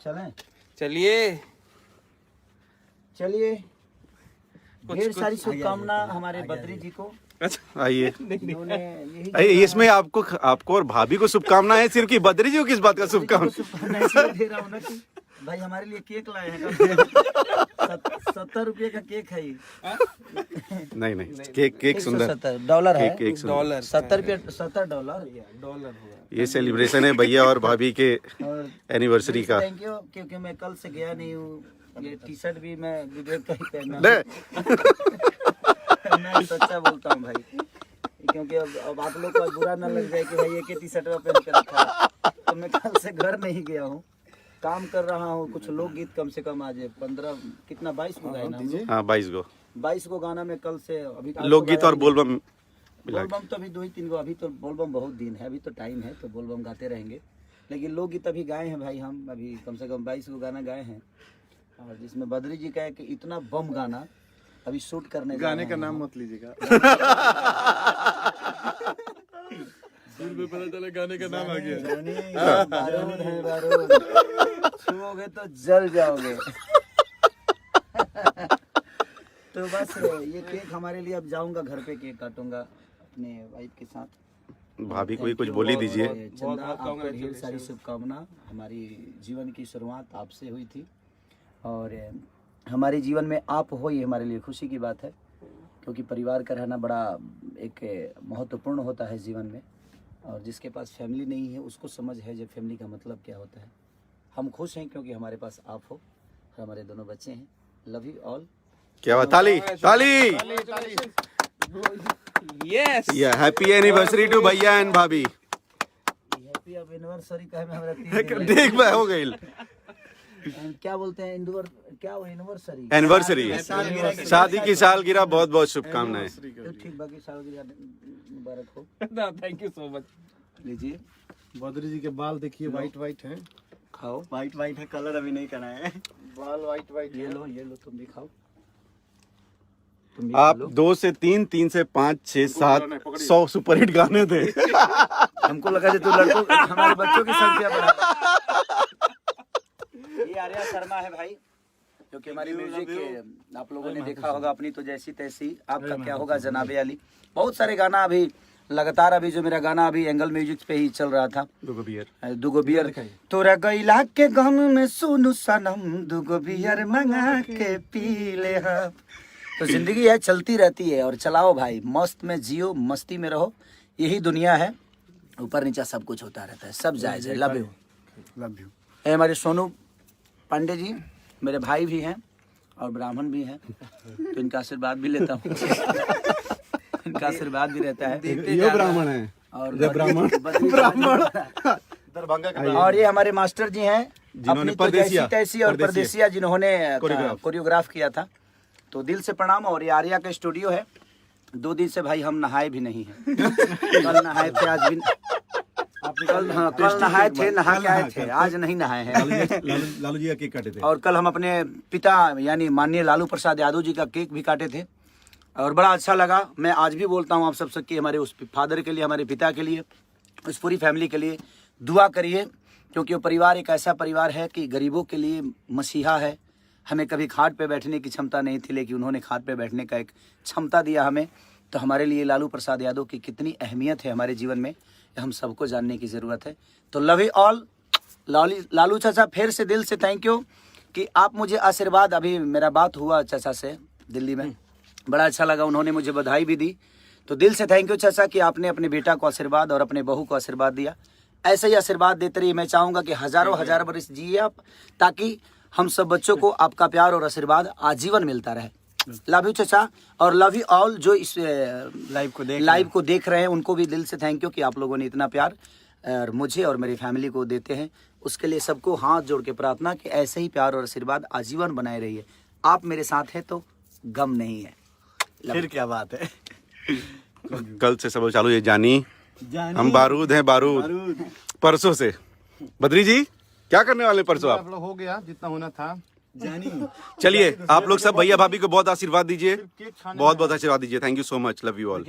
चलें? चलिए चलिए, ढेर सारी शुभकामना हमारे बद्री जी को। अच्छा आइए, इन्होंने यही इसमें आपको और भाभी को शुभकामनाएं सिर्फ की, बद्री जी को किस बात का शुभकामना? शुभकामनाएं इसलिए दे रहा हूँ ना कि भाई हमारे लिए केक लाए हैं। 70 रुपये का केक है ये। नहीं केक सुंदर $170 है। केक सुंदर। डॉलर $70 डॉलर हुआ। ये सेलिब्रेशन है भैया और भाभी के और एनिवर्सरी का। थैंक यू, क्योंकि मैं कल से गया नहीं हूँ। ये टी शर्ट भी मैं विवेक का ही पहना मैं सच्चा बोलता हूँ भाई, क्योंकि अब आप लोग को बुरा ना लग जाए कि भाई एक ही टी शर्ट पहन के रखा है। तो मैं कल से घर नहीं गया हूँ, काम कर रहा हूँ। कुछ लोकगीत कम से कम आज 15 कितना 22 को गाए ना हम लोग? हाँ 22 को गाना में कल से अभी लोकगीत और बोलबम बोलबम तो अभी 2-3 गो, अभी तो बोलबम बहुत दिन है, अभी तो टाइम है, तो बोलबम गाते रहेंगे। लेकिन लोकगीत अभी गाए हैं भाई, हम अभी कम से कम 22 को गाना गाए हैं। और जिसमें बद्री जी का है कि इतना बम गाना अभी शूट करने गाने का नाम मत लीजिएगा। फिर भी पता चला गाने का नाम आ गया। बारूद है बारूद, छुओगे तो जल जाओगे। तो बस ये केक हमारे लिए, अब जाऊंगा घर पे केक काटूंगा अपने वाइफ के साथ। भाभी को भी कुछ बोली दीजिए। चंदा, आपको ढेर सारी शुभकामना। हमारी जीवन की शुरुआत आपसे हुई थी और हमारे जीवन में आप हो, ये हमारे लिए खुशी की बात है, क्योंकि परिवार का रहना बड़ा एक महत्वपूर्ण होता है जीवन में। और जिसके पास फैमिली नहीं है उसको समझ है जब फैमिली का मतलब क्या होता है। हम खुश हैं क्योंकि हमारे पास आप हो, हमारे दोनों बच्चे हैं। Love you all. क्या बात, ताली ताली। यस, या हैप्पी एनिवर्सरी टू भैया एंड भाभी। हैप्पी एनिवर्सरी का में हमरा 3 दिन देख भाई हो गई। क्या बोलते हैं क्या वो एनिवर्सरी एनिवर्सरी, शादी की सालगिरह, बहुत बहुत शुभकामनाएं। तो ठीक, बाकी सालगिरह मुबारक हो। Thank you so much. लीजिए, बद्री जी के बाल देखिए, वाइट हैं। खाओ। वाइट है, कलर अभी नहीं कराए हैं। बाल वाइट ये लो तुम भी खाओ। तुम भी आप खा लो। 2 से 3, 3 से 5, 6, 7, 100 सुपरहिट गाने थे। हमको लगा तू लड़कों हमारे बच्चों की संख्या बढ़ा। ये आर्या शर्मा है भाई, जो कि हमारी म्यूजिक आप लोगों ने देखा होगा। अपनी तो जैसी तैसी, आपका क्या होगा जनाबे अली। बहुत सारे गाना अभी लगातार, अभी जो मेरा गाना अभी एंगल म्यूजिक पे ही चल रहा था, दुगो बियर तोरा गैला के गम में सुनु सनम, दुगो बियर मंगा के पी ले हम। तो जिंदगी है, चलती रहती है, और चलाओ भाई, मस्त में जियो, मस्ती में रहो। यही दुनिया है, ऊपर नीचा सब कुछ होता रहता है, सब जायज है। Love you. हमारे सोनू पांडे जी मेरे भाई भी हैं और ब्राह्मण भी हैं, तो इनका आशीर्वाद भी लेता हूँ। इनका आशीर्वाद भी रहता है। ये ब्राह्मण है और ब्राह्मण और ये हमारे मास्टर जी हैं, जिन्होंने अपनी तो जैसी तैसी और परदेसिया जिन्होंने कोरियोग्राफ किया था। तो दिल से प्रणाम। और ये आर्या का स्टूडियो है। 2 दिन से भाई हम नहाए भी नहीं हैं। कल नहाए थे, आज भी कल नहाए थे, नहा के आए थे, आज नहीं नहाए हैं। लालू जी का केक काटे थे। और कल हम अपने पिता यानी माननीय लालू प्रसाद यादव जी का केक भी काटे थे और बड़ा अच्छा लगा। मैं आज भी बोलता हूँ आप सब कि हमारे उस फादर के लिए, हमारे पिता के लिए, उस पूरी फैमिली के लिए दुआ करिए, क्योंकि वो परिवार एक ऐसा परिवार है कि गरीबों के लिए मसीहा है। हमें कभी खाट पे बैठने की क्षमता नहीं थी, लेकिन उन्होंने खाट पे बैठने का एक क्षमता दिया हमें। तो हमारे लिए लालू प्रसाद यादव की कितनी अहमियत है हमारे जीवन में, हम सबको जानने की ज़रूरत है। तो लव यू ऑल। लालू चाचा, फिर से दिल से थैंक यू कि आप मुझे आशीर्वाद, अभी मेरा बात हुआ चाचा से दिल्ली में, बड़ा अच्छा लगा, उन्होंने मुझे बधाई भी दी। तो दिल से थैंक यू चाचा कि आपने अपने बेटा को आशीर्वाद और अपने बहू को आशीर्वाद दिया। ऐसे ही आशीर्वाद देते रहिए। मैं चाहूँगा कि हज़ारों हजार बरस जिए आप, ताकि हम सब बच्चों को आपका प्यार और आशीर्वाद आजीवन मिलता रहे। लव यू चाचा, और लव यू ऑल जो इस लाइव को देख रहे हैं, उनको भी दिल से थैंक यू कि आप लोगों ने इतना प्यार और मुझे और मेरी फैमिली को देते हैं। उसके लिए सबको हाथ जोड़ के प्रार्थना कि ऐसे ही प्यार और आशीर्वाद आजीवन बनाए रहिए। आप मेरे साथ हैं तो गम नहीं है। फिर क्या बात है। कल से सब चालू है जानी, हम बारूद हैं, बारूद परसों से। बद्री जी क्या करने वाले परसों आप? हो गया जितना होना था। चलिए आप लोग सब भैया भाभी को बहुत आशीर्वाद दीजिए, बहुत बहुत आशीर्वाद दीजिए। Thank you so much, love you all.